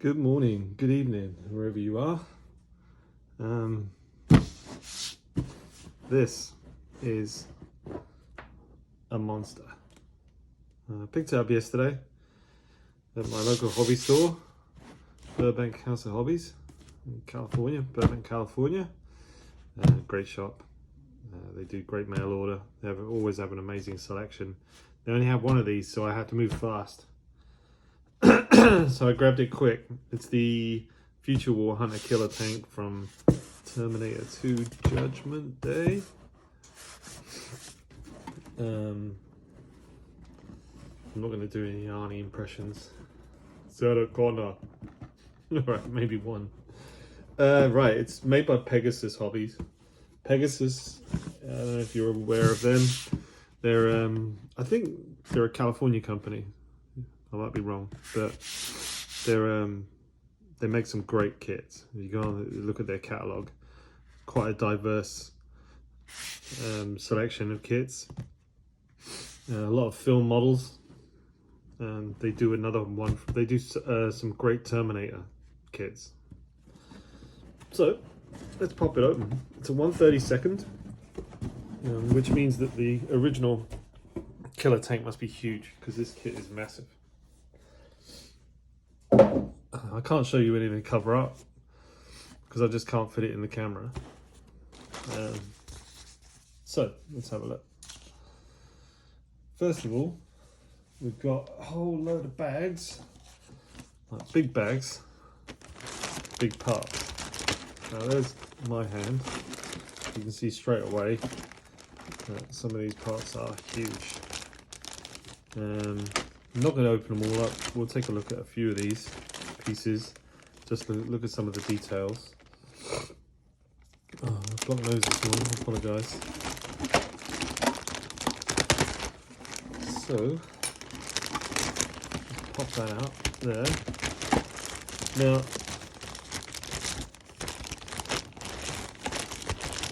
Good morning, good evening, wherever you are. This is a monster. Picked it up yesterday at my local hobby store, Burbank House of Hobbies in California, Burbank, California. Great shop. They do great mail order. They always have an amazing selection. They only have one of these, so I had to move fast. So I grabbed it quick. It's the Future War Hunter Killer tank from Terminator 2 Judgement Day. I'm not going to do any Arnie impressions. Sarah Connor. Right, maybe one. Right, it's made by Pegasus Hobbies. Pegasus, I don't know if you're aware of them. They're, I think they're a California company. I might be wrong, but they make some great kits. If you go on look at their catalog, quite a diverse selection of kits. A lot of film models. They do another one. They do some great Terminator kits. So let's pop it open. It's a 1/32, which means that the original killer tank must be huge because this kit is massive. I can't show you anything to cover up because I just can't fit it in the camera. So let's have a look. First of all, we've got a whole load of bags, like big bags, big parts. Now there's my hand. You can see straight away that some of these parts are huge. I'm not going to open them all up. We'll take a look at a few of these pieces. Just look at some of the details. Oh, I've blocked nose this morning. I apologise. So, pop that out there. Now,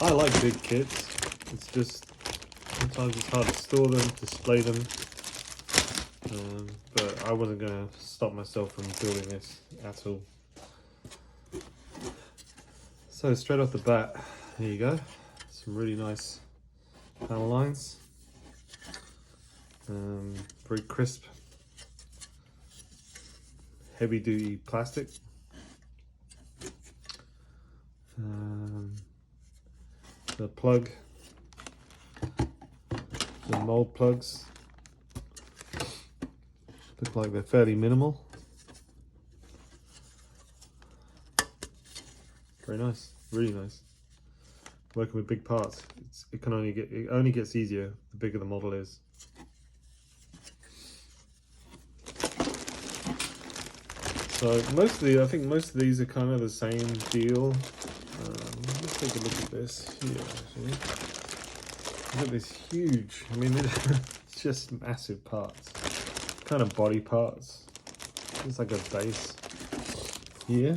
I like big kits. It's just sometimes it's hard to store them, display them. But I wasn't going to stop myself from building this at all. So straight off the bat, here you go. Some really nice panel lines. Very crisp, heavy duty plastic. The plug, the mold plugs. Look like they're fairly minimal. Very nice, really nice. Working with big parts, it only gets easier the bigger the model is. So I think most of these are kind of the same deal. Let's take a look at this here. Actually, look at this huge. I mean, it's just massive parts. Kind of body parts. It's like a base here.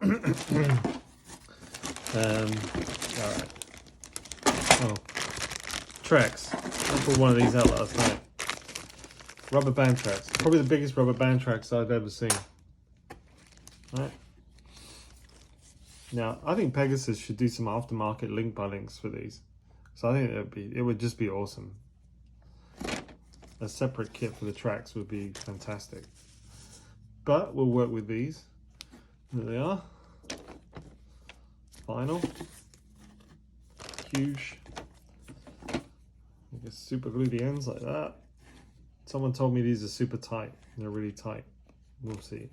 Alright. Oh. Tracks. I pulled one of these out last night. Rubber band tracks. Probably the biggest rubber band tracks I've ever seen. Alright. Now, I think Pegasus should do some aftermarket link by links for these. So I think it would just be awesome. A separate kit for the tracks would be fantastic. But we'll work with these. There they are. Vinyl. Huge. You can super glue the ends like that. Someone told me these are super tight. They're really tight. We'll see.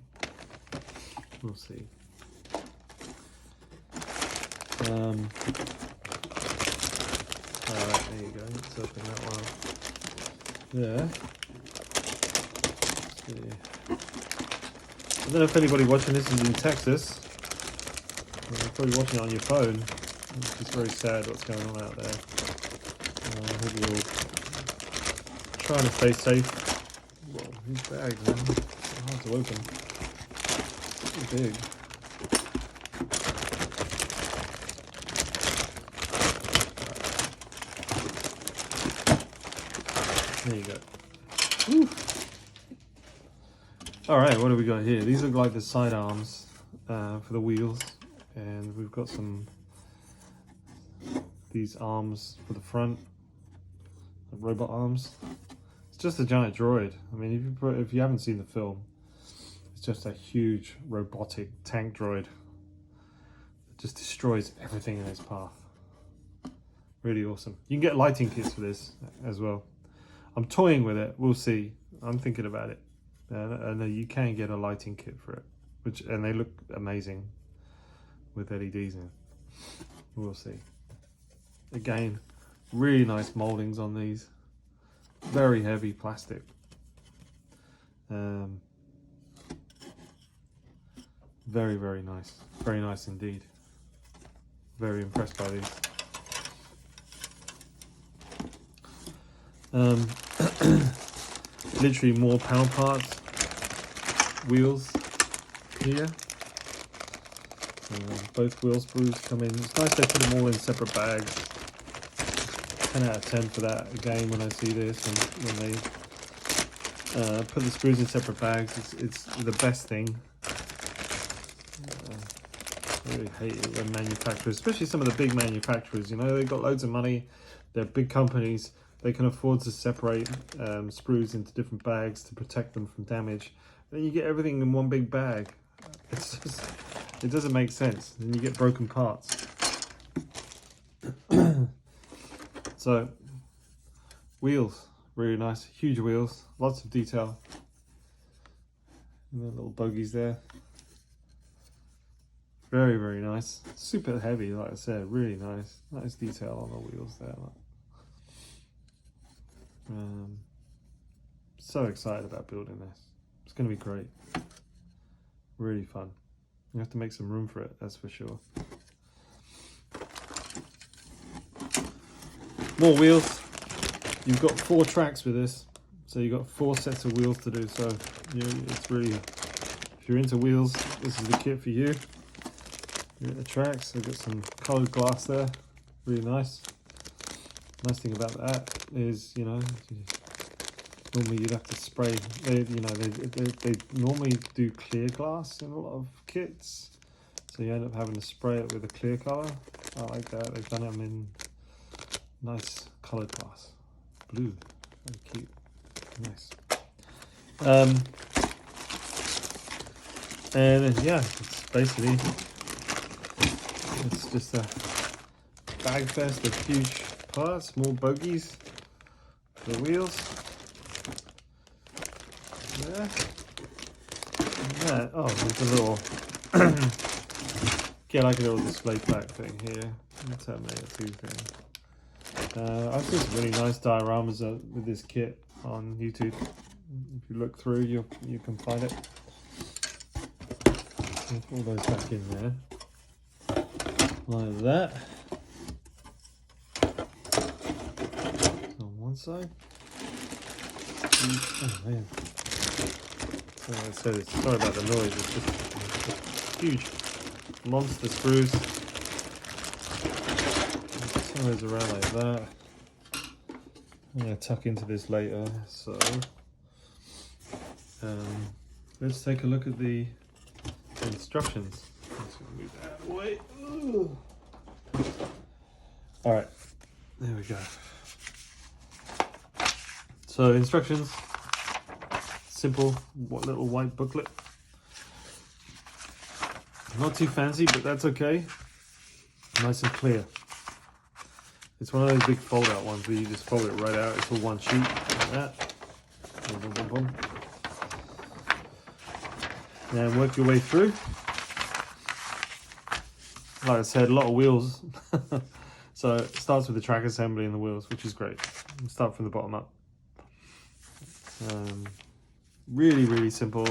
We'll see. Alright, there you go. Let's open that one up. Yeah. I don't know if anybody watching this is in Texas. You're probably watching it on your phone. It's just very sad what's going on out there. I hope you're all trying to stay safe. Whoa, these bags, man. They're hard to open. Too big. There you go. Whew. All right, what do we got here? These look like the side arms for the wheels, and we've got these arms for the front, the robot arms. It's just a giant droid. I mean, if you haven't seen the film, it's just a huge robotic tank droid that just destroys everything in its path. Really awesome. You can get lighting kits for this as well. I'm toying with it. We'll see. I'm thinking about it. I know you can get a lighting kit for it, and they look amazing with LEDs in. We'll see. Again, really nice moldings on these. Very heavy plastic. Very, very nice. Very nice indeed. Very impressed by these. Literally more panel parts, wheels here. Both wheel sprues come in. It's nice they put them all in separate bags. 10 out of 10 for that. Again, when I see this and when they put the screws in separate bags, it's the best thing. I really hate it when manufacturers, especially some of the big manufacturers, you know, they've got loads of money, they're big companies, they can afford to separate sprues into different bags to protect them from damage. Then you get everything in one big bag. It's just, it doesn't make sense. Then you get broken parts. So, wheels, really nice, huge wheels, lots of detail. And the little bogies there. Very, very nice. Super heavy, like I said, really nice. Nice detail on the wheels there. So excited about building this. It's going to be great. Really fun. You have to make some room for it, that's for sure. More wheels. You've got 4 tracks with this, so you've got 4 sets of wheels to do. So it's really, if you're into wheels, this is the kit for you. You're at the tracks. I've got some coloured glass there, really nice. Nice thing about that is, you know, normally you'd have to spray. They normally do clear glass in a lot of kits, so you end up having to spray it with a clear colour. I like that. They've done them in nice coloured glass, blue, very cute, nice. And yeah, it's basically it's just a bag fest of huge parts, small bogies, the wheels. There. And that. Oh, there's a little get like a little display plaque thing here. Terminator 2 thing. I've seen some really nice dioramas with this kit on YouTube. If you look through, you can find it. Put all those back in there, like that. On one side. Oh man! Like I said, sorry about the noise. It's just huge monster screws. Turn those around like that. I'm going to tuck into this later, so let's take a look at the instructions. Let's move that out of the way. Alright, there we go. So instructions, simple little white booklet. Not too fancy, but that's okay. Nice and clear. It's one of those big fold out ones where you just fold it right out. It's all one sheet like that. Boom, boom, boom, boom. And work your way through. Like I said, a lot of wheels. So it starts with the track assembly and the wheels, which is great. Start from the bottom up. Really, really simple.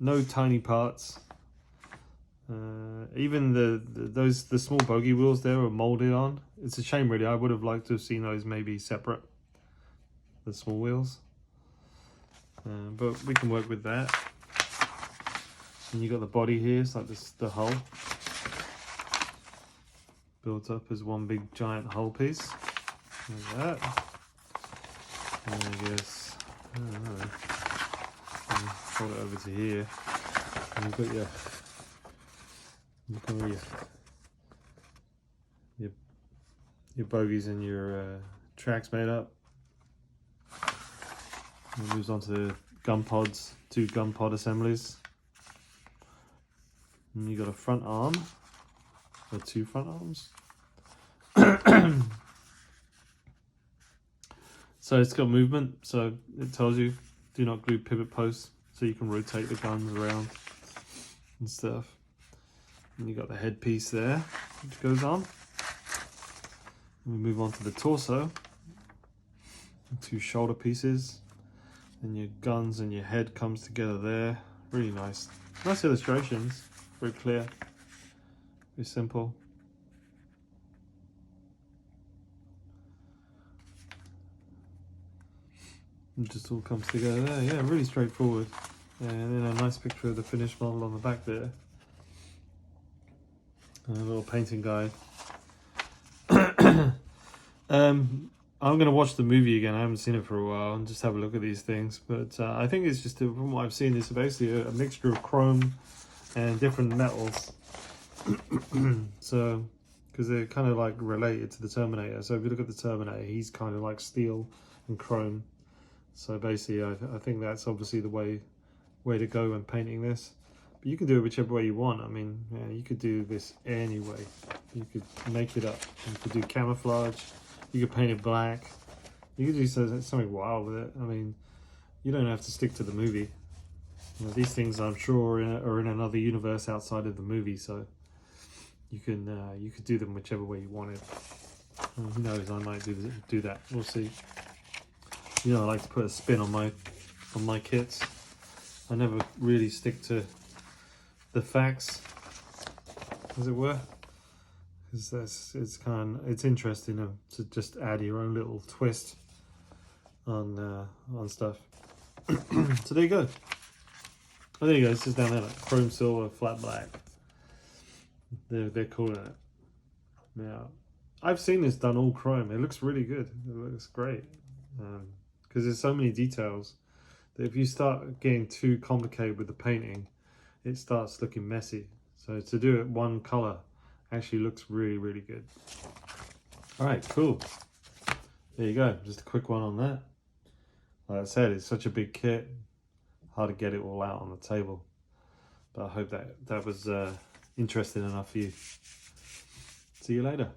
No tiny parts. Even the small bogey wheels there are molded on. It's a shame really. I would have liked to have seen those maybe separate, the small wheels. But we can work with that. And you got the body here. It's like this, the hull built up as one big giant hull piece. Like that. And I guess, I don't know. fold it over to here. And you've got your bogies and your tracks made up. And it moves on to the gun pods, 2 gun pod assemblies. And you got a front arm, or 2 front arms. So it's got movement, so it tells you do not glue pivot posts, so you can rotate the guns around and stuff. And you got the headpiece there, which goes on. And we move on to the torso. 2 shoulder pieces. And your guns and your head comes together there. Really nice. Nice illustrations. Very clear. Very simple. It just all comes together there. Yeah, really straightforward. And then a nice picture of the finished model on the back there. And a little painting guide. I'm going to watch the movie again. I haven't seen it for a while and just have a look at these things. But I think it's just, from what I've seen, it's basically a mixture of chrome and different metals. So, because they're kind of like related to the Terminator. So if you look at the Terminator, he's kind of like steel and chrome. So basically, I think that's obviously the way to go when painting this. But you can do it whichever way you want. I mean, yeah, you could do this any way. You could make it up. You could do camouflage. You could paint it black. You could do something wild with it. I mean, you don't have to stick to the movie. You know, these things, I'm sure, are in another universe outside of the movie. So you could do them whichever way you wanted. Who knows? I might do that. We'll see. You know, I like to put a spin on my kits. I never really stick to the facts, as it were, because it's interesting to just add your own little twist on stuff. So there you go. Oh, there you go. It's just down there, like chrome silver, flat black. They're calling it. Now, I've seen this done all chrome. It looks really good. It looks great. Because there's so many details that if you start getting too complicated with the painting, it starts looking messy. So to do it one color actually looks really, really good. All right, cool. There you go. Just a quick one on that. Like I said, it's such a big kit, hard to get it all out on the table. But I hope that was interesting enough for you. See you later.